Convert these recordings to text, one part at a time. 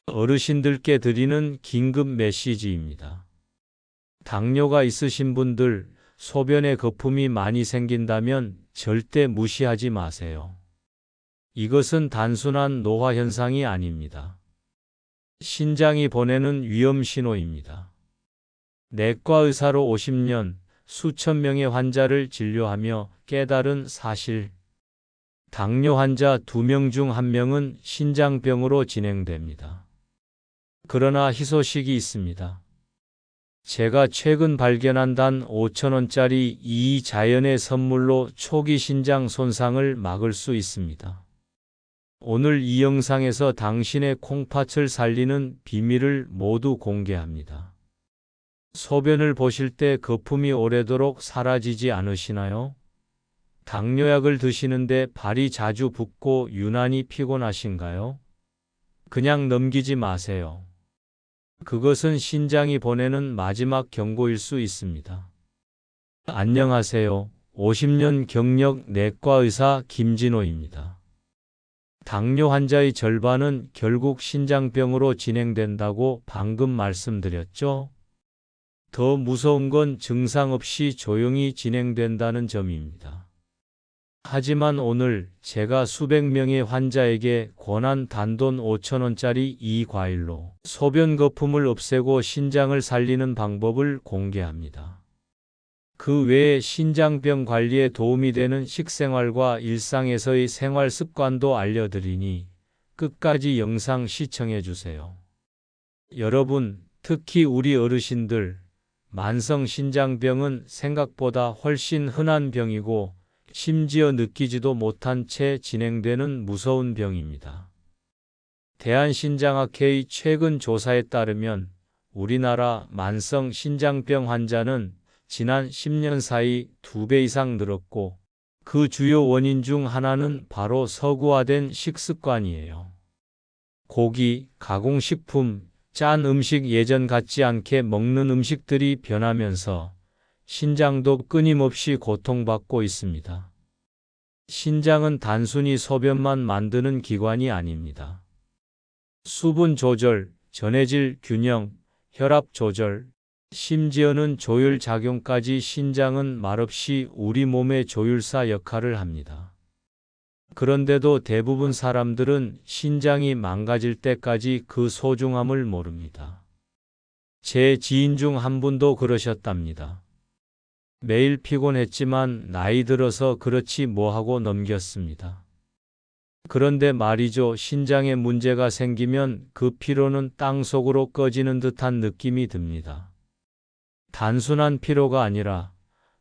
어르신들께 드리는 긴급 메시지입니다. 당뇨가 있으신 분들, 소변에 거품이 많이 생긴다면 절대 무시하지 마세요. 이것은 단순한 노화 현상이 아닙니다. 신장이 보내는 위험 신호입니다. 내과 의사로 50년, 수천 명의 환자를 진료하며 깨달은 사실. 당뇨 환자 2명 중 1명은 신장병으로 진행됩니다. 그러나 희소식이 있습니다. 제가 최근 발견한 단 5,000원짜리 이 자연의 선물로 초기 신장 손상을 막을 수 있습니다. 오늘 이 영상에서 당신의 콩팥을 살리는 비밀을 모두 공개합니다. 소변을 보실 때 거품이 오래도록 사라지지 않으시나요? 당뇨약을 드시는데 발이 자주 붓고 유난히 피곤하신가요? 그냥 넘기지 마세요. 그것은 신장이 보내는 마지막 경고일 수 있습니다. 안녕하세요. 50년 경력 내과 의사 김진호입니다. 당뇨 환자의 절반은 결국 신장병으로 진행된다고 방금 말씀드렸죠? 더 무서운 건 증상 없이 조용히 진행된다는 점입니다. 하지만 오늘 제가 수백 명의 환자에게 권한 단돈 5,000원짜리 이 과일로 소변 거품을 없애고 신장을 살리는 방법을 공개합니다. 그 외에 신장병 관리에 도움이 되는 식생활과 일상에서의 생활 습관도 알려드리니 끝까지 영상 시청해 주세요. 여러분, 특히 우리 어르신들, 만성 신장병은 생각보다 훨씬 흔한 병이고 심지어 느끼지도 못한 채 진행되는 무서운 병입니다. 대한신장학회의 최근 조사에 따르면 우리나라 만성 신장병 환자는 지난 10년 사이 2배 이상 늘었고 그 주요 원인 중 하나는 바로 서구화된 식습관이에요. 고기, 가공식품, 짠 음식 예전 같지 않게 먹는 음식들이 변하면서 신장도 끊임없이 고통받고 있습니다. 신장은 단순히 소변만 만드는 기관이 아닙니다. 수분 조절, 전해질 균형, 혈압 조절, 심지어는 조율 작용까지 신장은 말없이 우리 몸의 조율사 역할을 합니다. 그런데도 대부분 사람들은 신장이 망가질 때까지 그 소중함을 모릅니다. 제 지인 중 한 분도 그러셨답니다. 매일 피곤했지만 나이 들어서 그렇지 뭐하고 넘겼습니다. 그런데 말이죠, 신장에 문제가 생기면 그 피로는 땅속으로 꺼지는 듯한 느낌이 듭니다. 단순한 피로가 아니라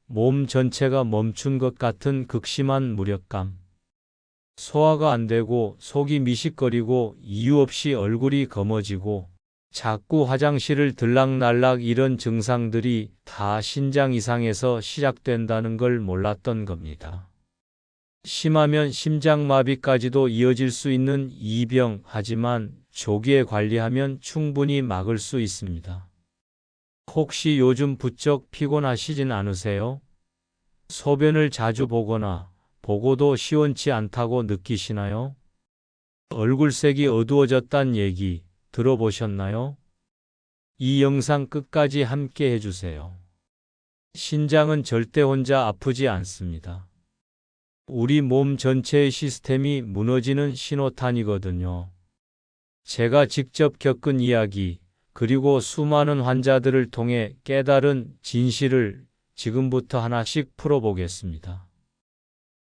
몸 전체가 멈춘 것 같은 극심한 무력감. 소화가 안 되고 속이 미식거리고 이유 없이 얼굴이 검어지고 자꾸 화장실을 들락날락 이런 증상들이 다 신장 이상에서 시작된다는 걸 몰랐던 겁니다. 심하면 심장마비까지도 이어질 수 있는 이 병, 하지만 조기에 관리하면 충분히 막을 수 있습니다. 혹시 요즘 부쩍 피곤하시진 않으세요? 소변을 자주 보거나 보고도 시원치 않다고 느끼시나요? 얼굴색이 어두워졌단 얘기 들어보셨나요? 이 영상 끝까지 함께 해주세요. 신장은 절대 혼자 아프지 않습니다. 우리 몸 전체의 시스템이 무너지는 신호탄이거든요. 제가 직접 겪은 이야기, 그리고 수많은 환자들을 통해 깨달은 진실을 지금부터 하나씩 풀어보겠습니다.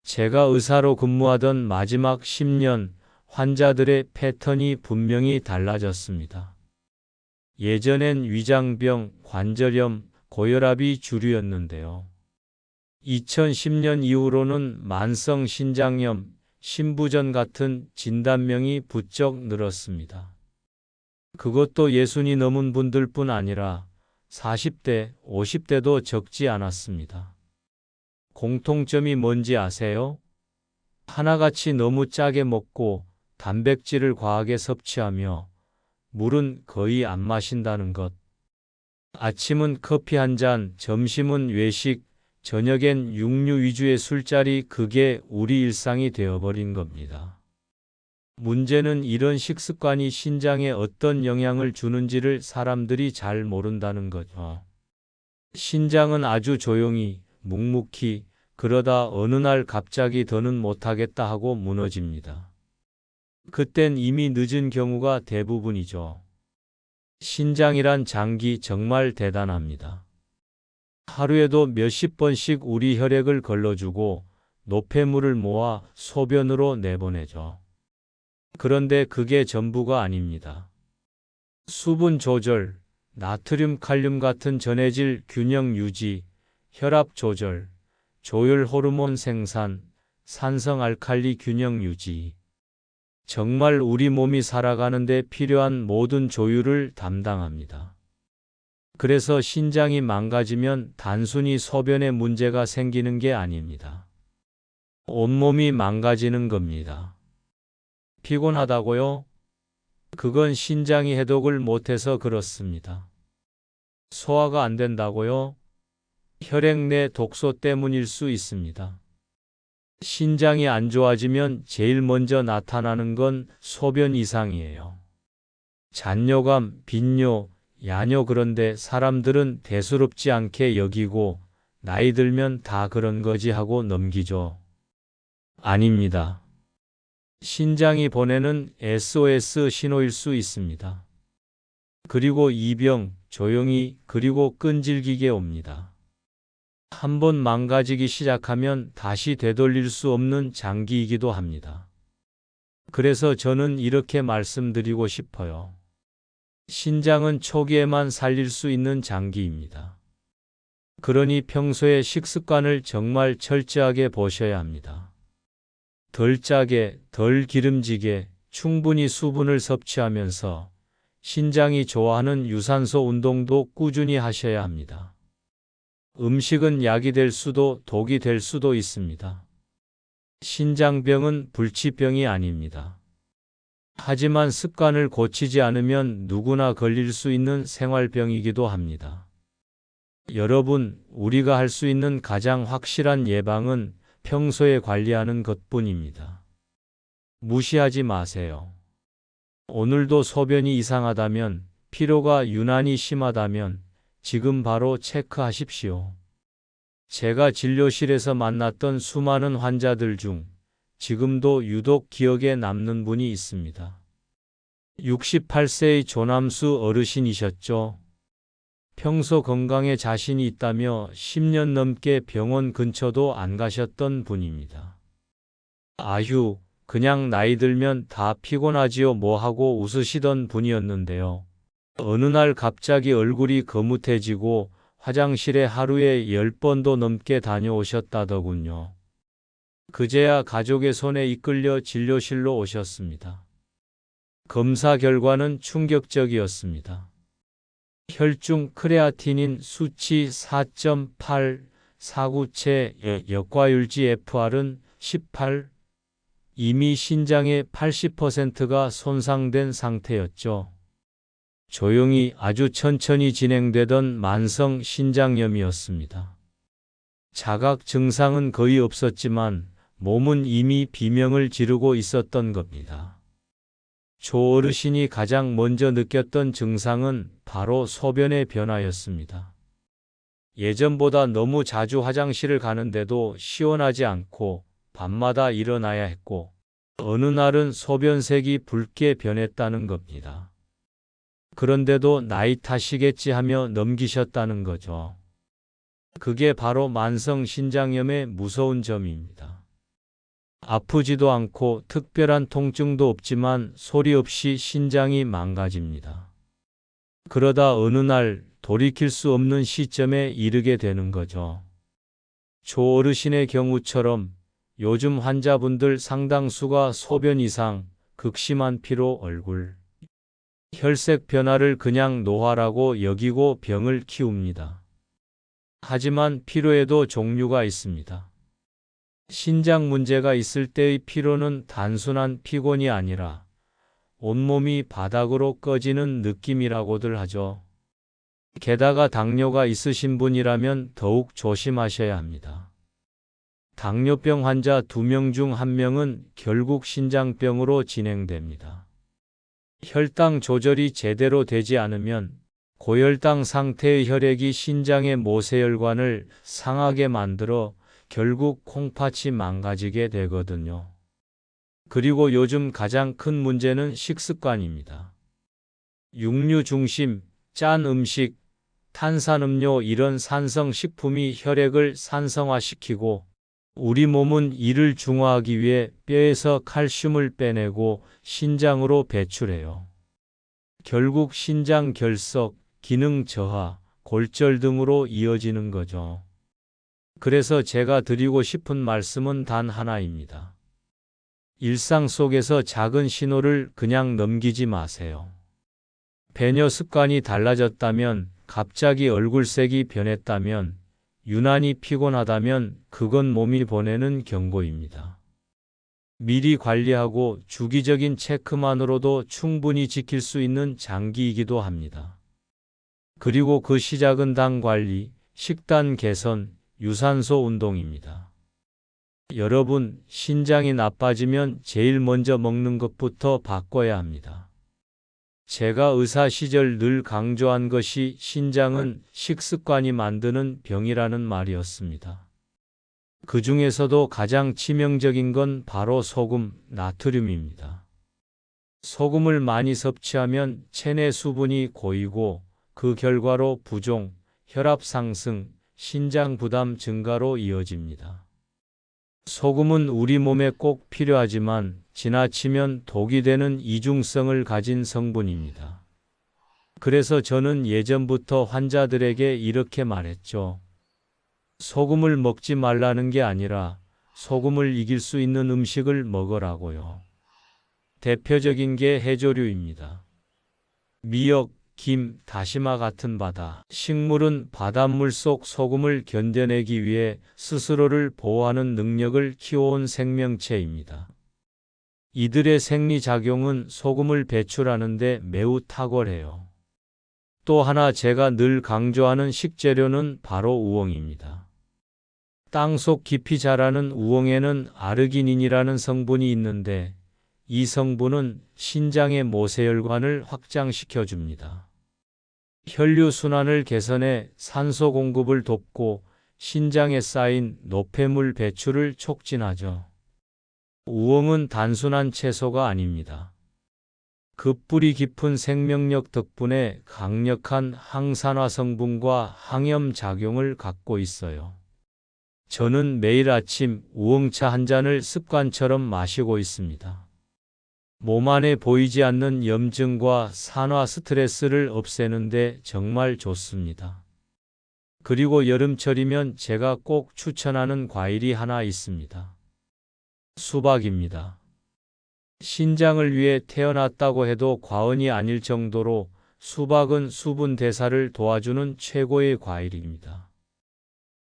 제가 의사로 근무하던 마지막 10년, 환자들의 패턴이 분명히 달라졌습니다. 예전엔 위장병, 관절염, 고혈압이 주류였는데요. 2010년 이후로는 만성 신장염, 신부전 같은 진단명이 부쩍 늘었습니다. 그것도 60이 넘은 분들뿐 아니라 40대, 50대도 적지 않았습니다. 공통점이 뭔지 아세요? 하나같이 너무 짜게 먹고 단백질을 과하게 섭취하며 물은 거의 안 마신다는 것. 아침은 커피 한 잔, 점심은 외식, 저녁엔 육류 위주의 술자리, 그게 우리 일상이 되어버린 겁니다. 문제는 이런 식습관이 신장에 어떤 영향을 주는지를 사람들이 잘 모른다는 거죠. 신장은 아주 조용히, 묵묵히, 그러다 어느 날 갑자기 더는 못하겠다 하고 무너집니다. 그땐 이미 늦은 경우가 대부분이죠. 신장이란 장기 정말 대단합니다. 하루에도 몇십 번씩 우리 혈액을 걸러주고 노폐물을 모아 소변으로 내보내죠. 그런데 그게 전부가 아닙니다. 수분 조절, 나트륨, 칼륨 같은 전해질 균형 유지, 혈압 조절, 조혈 호르몬 생산, 산성 알칼리 균형 유지. 정말 우리 몸이 살아가는 데 필요한 모든 조율을 담당합니다. 그래서 신장이 망가지면 단순히 소변에 문제가 생기는 게 아닙니다. 온몸이 망가지는 겁니다. 피곤하다고요? 그건 신장이 해독을 못해서 그렇습니다. 소화가 안 된다고요? 혈액 내 독소 때문일 수 있습니다. 신장이 안 좋아지면 제일 먼저 나타나는 건 소변 이상이에요. 잔뇨감, 빈뇨, 야뇨. 그런데 사람들은 대수롭지 않게 여기고 나이 들면 다 그런 거지 하고 넘기죠. 아닙니다. 신장이 보내는 SOS 신호일 수 있습니다. 그리고 이 병 조용히 그리고 끈질기게 옵니다. 한번 망가지기 시작하면 다시 되돌릴 수 없는 장기이기도 합니다. 그래서 저는 이렇게 말씀드리고 싶어요. 신장은 초기에만 살릴 수 있는 장기입니다. 그러니 평소에 식습관을 정말 철저하게 보셔야 합니다. 덜 짜게, 덜 기름지게 충분히 수분을 섭취하면서 신장이 좋아하는 유산소 운동도 꾸준히 하셔야 합니다. 음식은 약이 될 수도 독이 될 수도 있습니다. 신장병은 불치병이 아닙니다. 하지만 습관을 고치지 않으면 누구나 걸릴 수 있는 생활병이기도 합니다. 여러분, 우리가 할 수 있는 가장 확실한 예방은 평소에 관리하는 것뿐입니다. 무시하지 마세요. 오늘도 소변이 이상하다면, 피로가 유난히 심하다면 지금 바로 체크하십시오. 제가 진료실에서 만났던 수많은 환자들 중 지금도 유독 기억에 남는 분이 있습니다. 68세의 조남수 어르신이셨죠. 평소 건강에 자신이 있다며 10년 넘게 병원 근처도 안 가셨던 분입니다. 아휴, 그냥 나이 들면 다 피곤하지요 뭐 하고 웃으시던 분이었는데요. 어느 날 갑자기 얼굴이 거뭇해지고 화장실에 하루에 10번도 넘게 다녀오셨다더군요. 그제야 가족의 손에 이끌려 진료실로 오셨습니다. 검사 결과는 충격적이었습니다. 혈중 크레아티닌 수치 4.8, 사구체 역과율지 FR은 18, 이미 신장의 80%가 손상된 상태였죠. 조용히 아주 천천히 진행되던 만성 신장염이었습니다. 자각 증상은 거의 없었지만 몸은 이미 비명을 지르고 있었던 겁니다. 조 어르신이 가장 먼저 느꼈던 증상은 바로 소변의 변화였습니다. 예전보다 너무 자주 화장실을 가는데도 시원하지 않고 밤마다 일어나야 했고 어느 날은 소변색이 붉게 변했다는 겁니다. 그런데도 나이 탓이겠지 하며 넘기셨다는 거죠. 그게 바로 만성 신장염의 무서운 점입니다. 아프지도 않고 특별한 통증도 없지만 소리 없이 신장이 망가집니다. 그러다 어느 날 돌이킬 수 없는 시점에 이르게 되는 거죠. 조 어르신의 경우처럼 요즘 환자분들 상당수가 소변 이상, 극심한 피로, 얼굴 혈색 변화를 그냥 노화라고 여기고 병을 키웁니다. 하지만 피로에도 종류가 있습니다. 신장 문제가 있을 때의 피로는 단순한 피곤이 아니라 온몸이 바닥으로 꺼지는 느낌이라고들 하죠. 게다가 당뇨가 있으신 분이라면 더욱 조심하셔야 합니다. 당뇨병 환자 2명 중 1명은 결국 신장병으로 진행됩니다. 혈당 조절이 제대로 되지 않으면 고혈당 상태의 혈액이 신장의 모세혈관을 상하게 만들어 결국 콩팥이 망가지게 되거든요. 그리고 요즘 가장 큰 문제는 식습관입니다. 육류 중심, 짠 음식, 탄산음료 이런 산성식품이 혈액을 산성화시키고 우리 몸은 이를 중화하기 위해 뼈에서 칼슘을 빼내고 신장으로 배출해요. 결국 신장 결석, 기능 저하, 골절 등으로 이어지는 거죠. 그래서 제가 드리고 싶은 말씀은 단 하나입니다. 일상 속에서 작은 신호를 그냥 넘기지 마세요. 배뇨 습관이 달라졌다면, 갑자기 얼굴색이 변했다면, 유난히 피곤하다면 그건 몸이 보내는 경고입니다. 미리 관리하고 주기적인 체크만으로도 충분히 지킬 수 있는 장기이기도 합니다. 그리고 그 시작은 당 관리, 식단 개선, 유산소 운동입니다. 여러분, 신장이 나빠지면 제일 먼저 먹는 것부터 바꿔야 합니다. 제가 의사 시절 늘 강조한 것이 신장은 식습관이 만드는 병이라는 말이었습니다. 그 중에서도 가장 치명적인 건 바로 소금, 나트륨입니다. 소금을 많이 섭취하면 체내 수분이 고이고 그 결과로 부종, 혈압 상승, 신장 부담 증가로 이어집니다. 소금은 우리 몸에 꼭 필요하지만 지나치면 독이 되는 이중성을 가진 성분입니다. 그래서 저는 예전부터 환자들에게 이렇게 말했죠. 소금을 먹지 말라는 게 아니라 소금을 이길 수 있는 음식을 먹으라고요. 대표적인 게 해조류입니다. 미역, 김, 다시마 같은 바다. 식물은 바닷물 속 소금을 견뎌내기 위해 스스로를 보호하는 능력을 키워온 생명체입니다. 이들의 생리작용은 소금을 배출하는데 매우 탁월해요. 또 하나 제가 늘 강조하는 식재료는 바로 우엉입니다. 땅속 깊이 자라는 우엉에는 아르기닌이라는 성분이 있는데 이 성분은 신장의 모세혈관을 확장시켜 줍니다. 혈류순환을 개선해 산소 공급을 돕고 신장에 쌓인 노폐물 배출을 촉진하죠. 우엉은 단순한 채소가 아닙니다. 그 뿌리 깊은 생명력 덕분에 강력한 항산화 성분과 항염 작용을 갖고 있어요. 저는 매일 아침 우엉차 한 잔을 습관처럼 마시고 있습니다. 몸 안에 보이지 않는 염증과 산화 스트레스를 없애는데 정말 좋습니다. 그리고 여름철이면 제가 꼭 추천하는 과일이 하나 있습니다. 수박입니다. 신장을 위해 태어났다고 해도 과언이 아닐 정도로 수박은 수분 대사를 도와주는 최고의 과일입니다.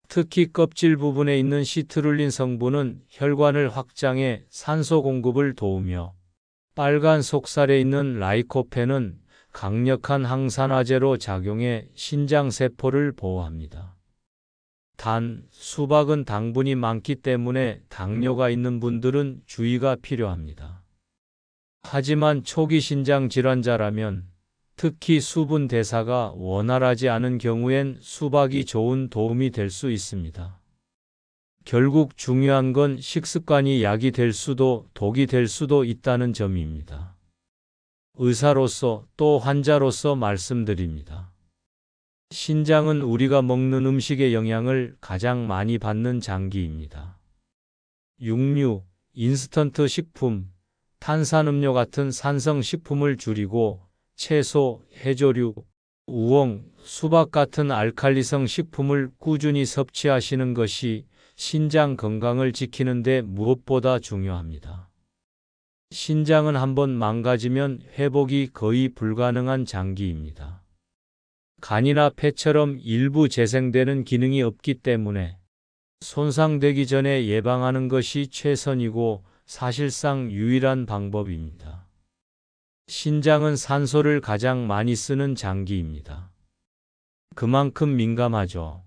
특히 껍질 부분에 있는 시트룰린 성분은 혈관을 확장해 산소 공급을 도우며 빨간 속살에 있는 라이코펜은 강력한 항산화제로 작용해 신장세포를 보호합니다. 단, 수박은 당분이 많기 때문에 당뇨가 있는 분들은 주의가 필요합니다. 하지만 초기 신장 질환자라면, 특히 수분 대사가 원활하지 않은 경우엔 수박이 좋은 도움이 될 수 있습니다. 결국 중요한 건 식습관이 약이 될 수도 독이 될 수도 있다는 점입니다. 의사로서 또 환자로서 말씀드립니다. 신장은 우리가 먹는 음식의 영향을 가장 많이 받는 장기입니다. 육류, 인스턴트 식품, 탄산음료 같은 산성식품을 줄이고 채소, 해조류, 우엉, 수박 같은 알칼리성 식품을 꾸준히 섭취하시는 것이 신장 건강을 지키는 데 무엇보다 중요합니다. 신장은 한번 망가지면 회복이 거의 불가능한 장기입니다. 간이나 폐처럼 일부 재생되는 기능이 없기 때문에 손상되기 전에 예방하는 것이 최선이고 사실상 유일한 방법입니다. 신장은 산소를 가장 많이 쓰는 장기입니다. 그만큼 민감하죠.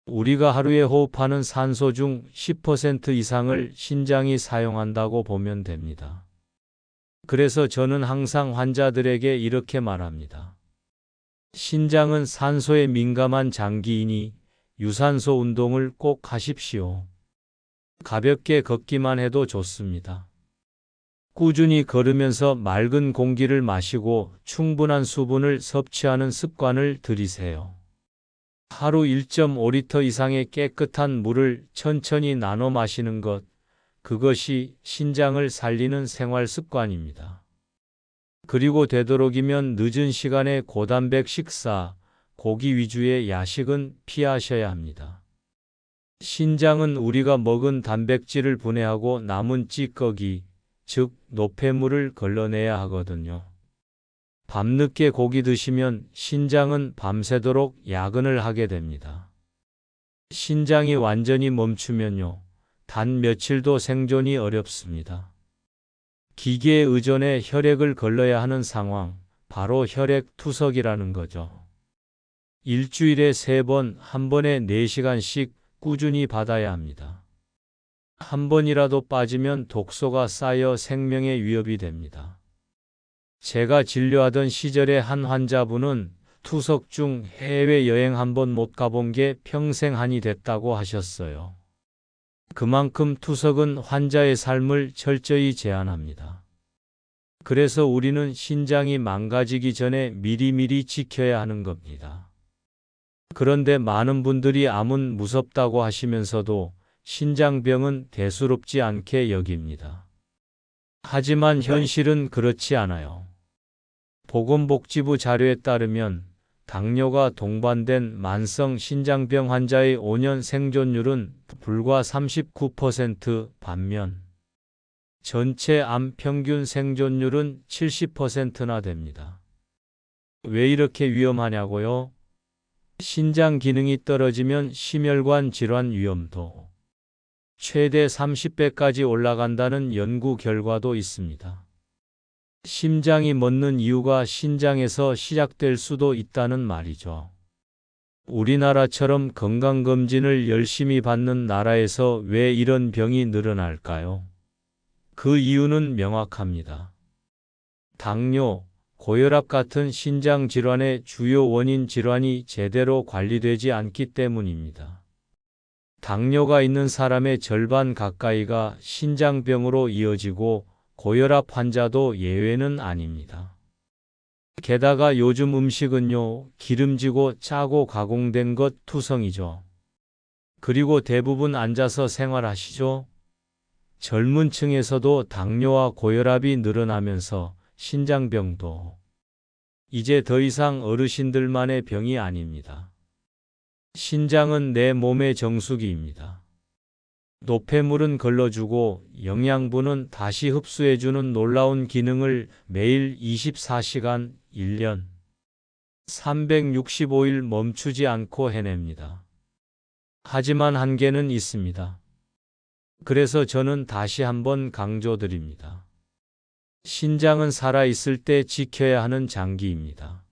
우리가 하루에 호흡하는 산소 중 10% 이상을 신장이 사용한다고 보면 됩니다. 그래서 저는 항상 환자들에게 이렇게 말합니다. 신장은 산소에 민감한 장기이니 유산소 운동을 꼭 하십시오. 가볍게 걷기만 해도 좋습니다. 꾸준히 걸으면서 맑은 공기를 마시고 충분한 수분을 섭취하는 습관을 들이세요. 하루 1.5리터 이상의 깨끗한 물을 천천히 나눠 마시는 것, 그것이 신장을 살리는 생활 습관입니다. 그리고 되도록이면 늦은 시간에 고단백 식사, 고기 위주의 야식은 피하셔야 합니다. 신장은 우리가 먹은 단백질을 분해하고 남은 찌꺼기, 즉 노폐물을 걸러내야 하거든요. 밤늦게 고기 드시면 신장은 밤새도록 야근을 하게 됩니다. 신장이 완전히 멈추면요, 단 며칠도 생존이 어렵습니다. 기계에 의존해 혈액을 걸러야 하는 상황, 바로 혈액 투석이라는 거죠. 일주일에 3번, 한 번에 4시간씩 꾸준히 받아야 합니다. 한 번이라도 빠지면 독소가 쌓여 생명에 위협이 됩니다. 제가 진료하던 시절에 한 환자분은 투석 중 해외여행 한 번 못 가본 게 평생 한이 됐다고 하셨어요. 그만큼 투석은 환자의 삶을 철저히 제한합니다. 그래서 우리는 신장이 망가지기 전에 미리미리 지켜야 하는 겁니다. 그런데 많은 분들이 암은 무섭다고 하시면서도 신장병은 대수롭지 않게 여깁니다. 하지만 현실은 그렇지 않아요. 보건복지부 자료에 따르면 당뇨가 동반된 만성 신장병 환자의 5년 생존율은 불과 39% 반면 전체 암 평균 생존율은 70%나 됩니다. 왜 이렇게 위험하냐고요? 신장 기능이 떨어지면 심혈관 질환 위험도 최대 30배까지 올라간다는 연구 결과도 있습니다. 심장이 멎는 이유가 신장에서 시작될 수도 있다는 말이죠. 우리나라처럼 건강검진을 열심히 받는 나라에서 왜 이런 병이 늘어날까요? 그 이유는 명확합니다. 당뇨, 고혈압 같은 신장 질환의 주요 원인 질환이 제대로 관리되지 않기 때문입니다. 당뇨가 있는 사람의 절반 가까이가 신장병으로 이어지고 고혈압 환자도 예외는 아닙니다. 게다가 요즘 음식은요, 기름지고 짜고 가공된 것 투성이죠. 그리고 대부분 앉아서 생활하시죠. 젊은 층에서도 당뇨와 고혈압이 늘어나면서 신장병도 이제 더 이상 어르신들만의 병이 아닙니다. 신장은 내 몸의 정수기입니다. 노폐물은 걸러주고 영양분은 다시 흡수해주는 놀라운 기능을 매일 24시간, 1년 365일 멈추지 않고 해냅니다. 하지만 한계는 있습니다. 그래서 저는 다시 한번 강조드립니다. 신장은 살아있을 때 지켜야 하는 장기입니다.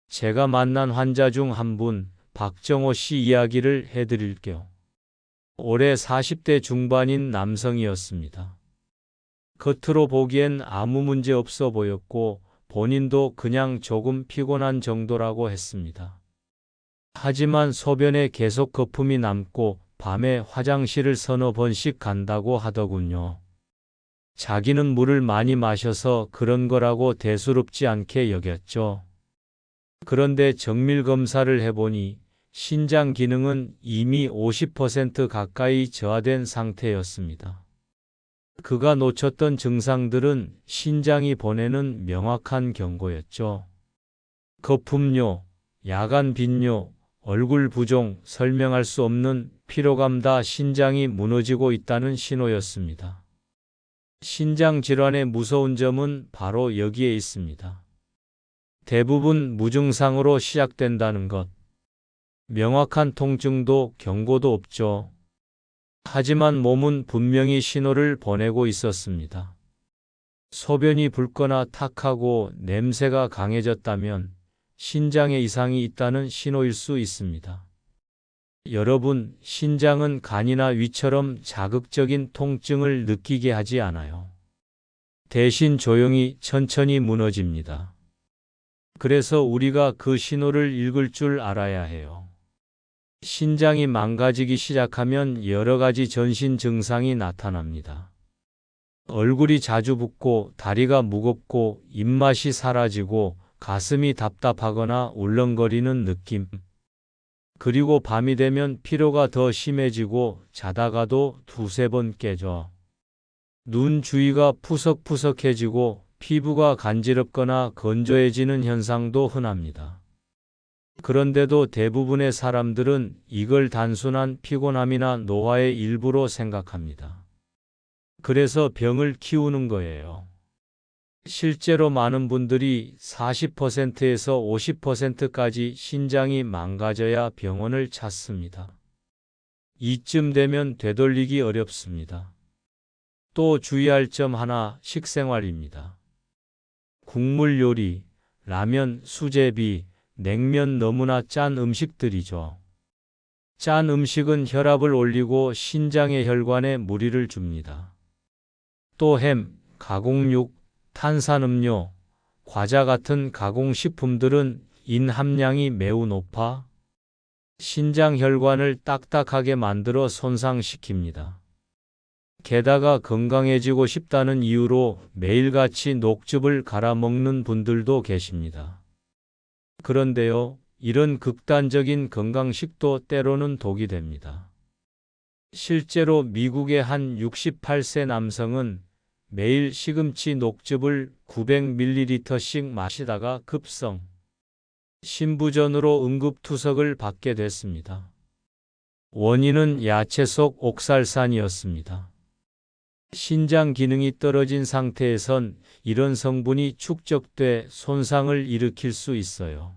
제가 만난 환자 중 한 분, 박정호 씨 이야기를 해드릴게요. 올해 40대 중반인 남성이었습니다. 겉으로 보기엔 아무 문제 없어 보였고 본인도 그냥 조금 피곤한 정도라고 했습니다. 하지만 소변에 계속 거품이 남고 밤에 화장실을 서너 번씩 간다고 하더군요. 자기는 물을 많이 마셔서 그런 거라고 대수롭지 않게 여겼죠. 그런데 정밀 검사를 해보니 신장 기능은 이미 50% 가까이 저하된 상태였습니다. 그가 놓쳤던 증상들은 신장이 보내는 명확한 경고였죠. 거품료, 야간 빈뇨, 얼굴 부종, 설명할 수 없는 피로감, 다 신장이 무너지고 있다는 신호였습니다. 신장 질환의 무서운 점은 바로 여기에 있습니다. 대부분 무증상으로 시작된다는 것. 명확한 통증도 경고도 없죠. 하지만 몸은 분명히 신호를 보내고 있었습니다. 소변이 붉거나 탁하고 냄새가 강해졌다면 신장에 이상이 있다는 신호일 수 있습니다. 여러분, 신장은 간이나 위처럼 자극적인 통증을 느끼게 하지 않아요. 대신 조용히 천천히 무너집니다. 그래서 우리가 그 신호를 읽을 줄 알아야 해요. 신장이 망가지기 시작하면 여러 가지 전신 증상이 나타납니다. 얼굴이 자주 붓고 다리가 무겁고 입맛이 사라지고 가슴이 답답하거나 울렁거리는 느낌. 그리고 밤이 되면 피로가 더 심해지고 자다가도 두세 번 깨져. 눈 주위가 푸석푸석해지고 피부가 간지럽거나 건조해지는 현상도 흔합니다. 그런데도 대부분의 사람들은 이걸 단순한 피곤함이나 노화의 일부로 생각합니다. 그래서 병을 키우는 거예요. 실제로 많은 분들이 40%에서 50%까지 신장이 망가져야 병원을 찾습니다. 이쯤 되면 되돌리기 어렵습니다. 또 주의할 점 하나, 식생활입니다. 국물 요리, 라면, 수제비, 냉면 너무나 짠 음식들이죠. 짠 음식은 혈압을 올리고 신장의 혈관에 무리를 줍니다. 또 햄, 가공육, 탄산음료, 과자 같은 가공식품들은 인 함량이 매우 높아 신장 혈관을 딱딱하게 만들어 손상시킵니다. 게다가 건강해지고 싶다는 이유로 매일같이 녹즙을 갈아 먹는 분들도 계십니다. 그런데요, 이런 극단적인 건강식도 때로는 독이 됩니다. 실제로 미국의 한 68세 남성은 매일 시금치 녹즙을 900ml씩 마시다가 급성 신부전으로 응급투석을 받게 됐습니다. 원인은 야채 속 옥살산이었습니다. 신장 기능이 떨어진 상태에선 이런 성분이 축적돼 손상을 일으킬 수 있어요.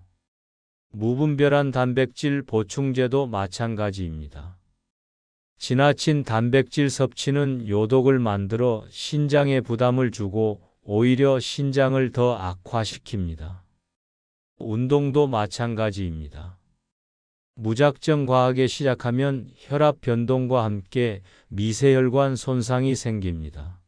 무분별한 단백질 보충제도 마찬가지입니다. 지나친 단백질 섭취는 요독을 만들어 신장에 부담을 주고 오히려 신장을 더 악화시킵니다. 운동도 마찬가지입니다. 무작정 과하게 시작하면 혈압 변동과 함께 미세혈관 손상이 생깁니다.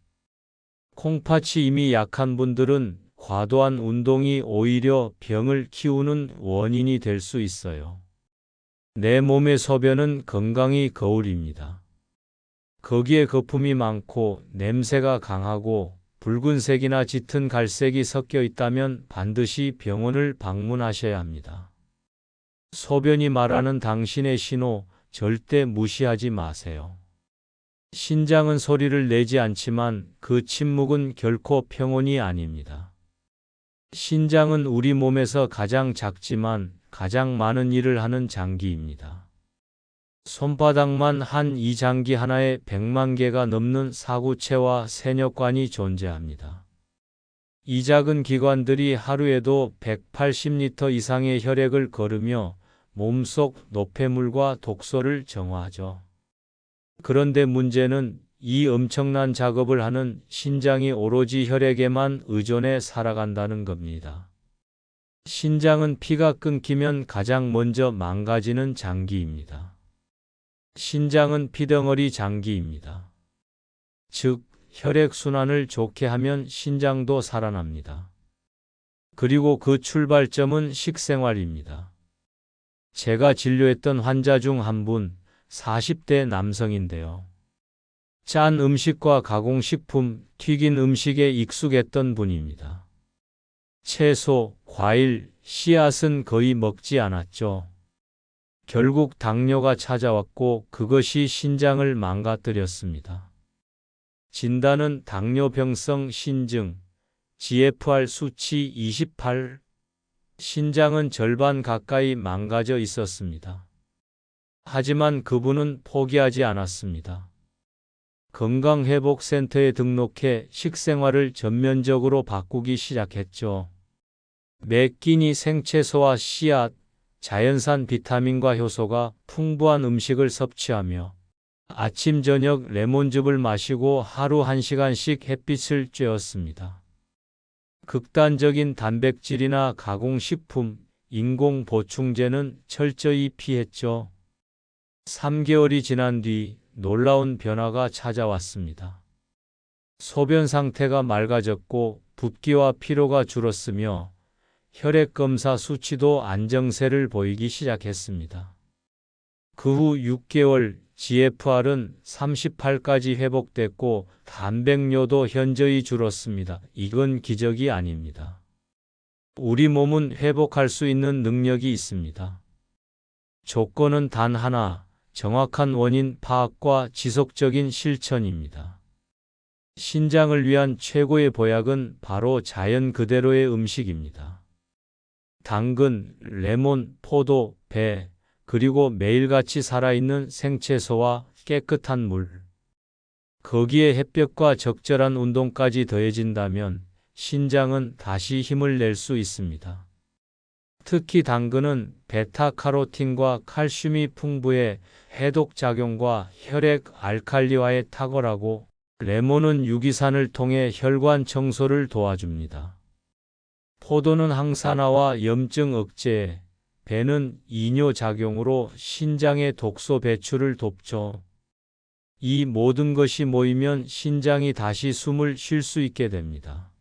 콩팥이 이미 약한 분들은 과도한 운동이 오히려 병을 키우는 원인이 될 수 있어요. 내 몸의 소변은 건강이 거울입니다. 거기에 거품이 많고 냄새가 강하고 붉은색이나 짙은 갈색이 섞여 있다면 반드시 병원을 방문하셔야 합니다. 소변이 말하는 당신의 신호 절대 무시하지 마세요. 신장은 소리를 내지 않지만 그 침묵은 결코 평온이 아닙니다. 신장은 우리 몸에서 가장 작지만 가장 많은 일을 하는 장기입니다. 손바닥만 한 이 장기 하나에 100만 개가 넘는 사구체와 세뇨관이 존재합니다. 이 작은 기관들이 하루에도 180리터 이상의 혈액을 거르며 몸속 노폐물과 독소를 정화하죠. 그런데 문제는 이 엄청난 작업을 하는 신장이 오로지 혈액에만 의존해 살아간다는 겁니다. 신장은 피가 끊기면 가장 먼저 망가지는 장기입니다. 신장은 피덩어리 장기입니다. 즉, 혈액순환을 좋게 하면 신장도 살아납니다. 그리고 그 출발점은 식생활입니다. 제가 진료했던 환자 중 한 분, 40대 남성인데요. 짠 음식과 가공식품, 튀긴 음식에 익숙했던 분입니다. 채소, 과일, 씨앗은 거의 먹지 않았죠. 결국 당뇨가 찾아왔고 그것이 신장을 망가뜨렸습니다. 진단은 당뇨병성 신증, GFR 수치 28, 신장은 절반 가까이 망가져 있었습니다. 하지만 그분은 포기하지 않았습니다. 건강회복센터에 등록해 식생활을 전면적으로 바꾸기 시작했죠. 매 끼니 생채소와 씨앗, 자연산 비타민과 효소가 풍부한 음식을 섭취하며 아침 저녁 레몬즙을 마시고 하루 1시간씩 햇빛을 쬐었습니다. 극단적인 단백질이나 가공식품, 인공 보충제는 철저히 피했죠. 3개월이 지난 뒤 놀라운 변화가 찾아왔습니다. 소변 상태가 맑아졌고 붓기와 피로가 줄었으며 혈액 검사 수치도 안정세를 보이기 시작했습니다. 그 후 6개월 GFR은 38까지 회복됐고 단백뇨도 현저히 줄었습니다. 이건 기적이 아닙니다. 우리 몸은 회복할 수 있는 능력이 있습니다. 조건은 단 하나, 정확한 원인 파악과 지속적인 실천입니다. 신장을 위한 최고의 보약은 바로 자연 그대로의 음식입니다. 당근, 레몬, 포도, 배, 그리고 매일같이 살아있는 생채소와 깨끗한 물. 거기에 햇볕과 적절한 운동까지 더해진다면 신장은 다시 힘을 낼 수 있습니다. 특히 당근은 베타카로틴과 칼슘이 풍부해 해독작용과 혈액 알칼리화에 탁월하고, 레몬은 유기산을 통해 혈관 청소를 도와줍니다. 포도는 항산화와 염증 억제에, 배는 이뇨작용으로 신장의 독소 배출을 돕죠. 이 모든 것이 모이면 신장이 다시 숨을 쉴 수 있게 됩니다.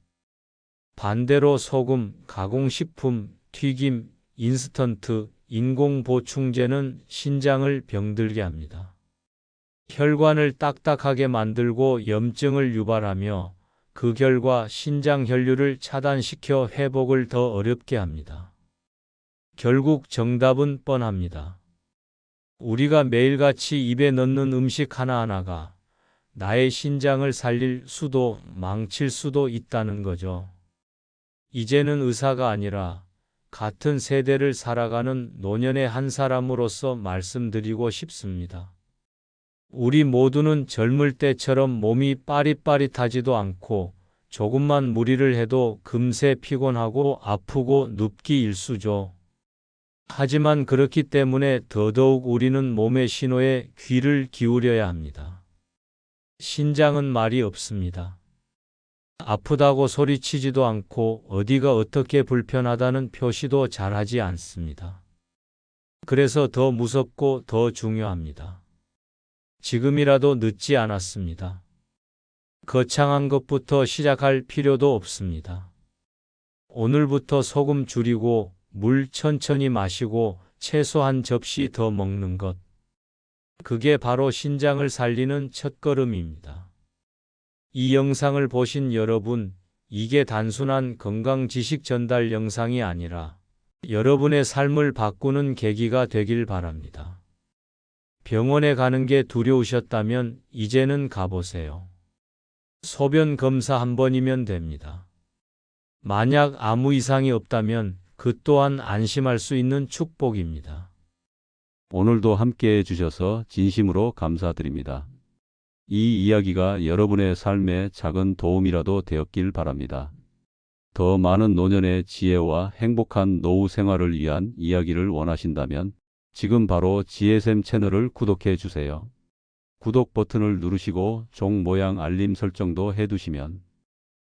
반대로 소금, 가공식품, 튀김, 인스턴트, 인공보충제는 신장을 병들게 합니다. 혈관을 딱딱하게 만들고 염증을 유발하며 그 결과 신장 혈류를 차단시켜 회복을 더 어렵게 합니다. 결국 정답은 뻔합니다. 우리가 매일같이 입에 넣는 음식 하나하나가 나의 신장을 살릴 수도 망칠 수도 있다는 거죠. 이제는 의사가 아니라 같은 세대를 살아가는 노년의 한 사람으로서 말씀드리고 싶습니다. 우리 모두는 젊을 때처럼 몸이 빠릿빠릿하지도 않고 조금만 무리를 해도 금세 피곤하고 아프고 눕기 일쑤죠. 하지만 그렇기 때문에 더더욱 우리는 몸의 신호에 귀를 기울여야 합니다. 신장은 말이 없습니다. 아프다고 소리치지도 않고 어디가 어떻게 불편하다는 표시도 잘하지 않습니다. 그래서 더 무섭고 더 중요합니다. 지금이라도 늦지 않았습니다. 거창한 것부터 시작할 필요도 없습니다. 오늘부터 소금 줄이고 물 천천히 마시고 채소 한 접시 더 먹는 것. 그게 바로 신장을 살리는 첫걸음입니다. 이 영상을 보신 여러분, 이게 단순한 건강 지식 전달 영상이 아니라 여러분의 삶을 바꾸는 계기가 되길 바랍니다. 병원에 가는 게 두려우셨다면 이제는 가보세요. 소변 검사 한 번이면 됩니다. 만약 아무 이상이 없다면 그 또한 안심할 수 있는 축복입니다. 오늘도 함께해 주셔서 진심으로 감사드립니다. 이 이야기가 여러분의 삶에 작은 도움이라도 되었길 바랍니다. 더 많은 노년의 지혜와 행복한 노후 생활을 위한 이야기를 원하신다면 지금 바로 GSM 채널을 구독해 주세요. 구독 버튼을 누르시고 종 모양 알림 설정도 해두시면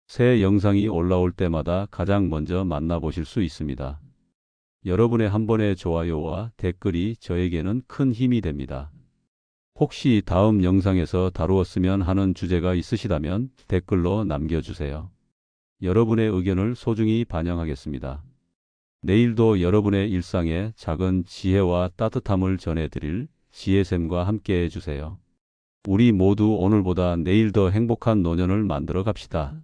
새 영상이 올라올 때마다 가장 먼저 만나보실 수 있습니다. 여러분의 한 번의 좋아요와 댓글이 저에게는 큰 힘이 됩니다. 혹시 다음 영상에서 다루었으면 하는 주제가 있으시다면 댓글로 남겨주세요. 여러분의 의견을 소중히 반영하겠습니다. 내일도 여러분의 일상에 작은 지혜와 따뜻함을 전해드릴 GSM과 함께 해주세요. 우리 모두 오늘보다 내일 더 행복한 노년을 만들어 갑시다.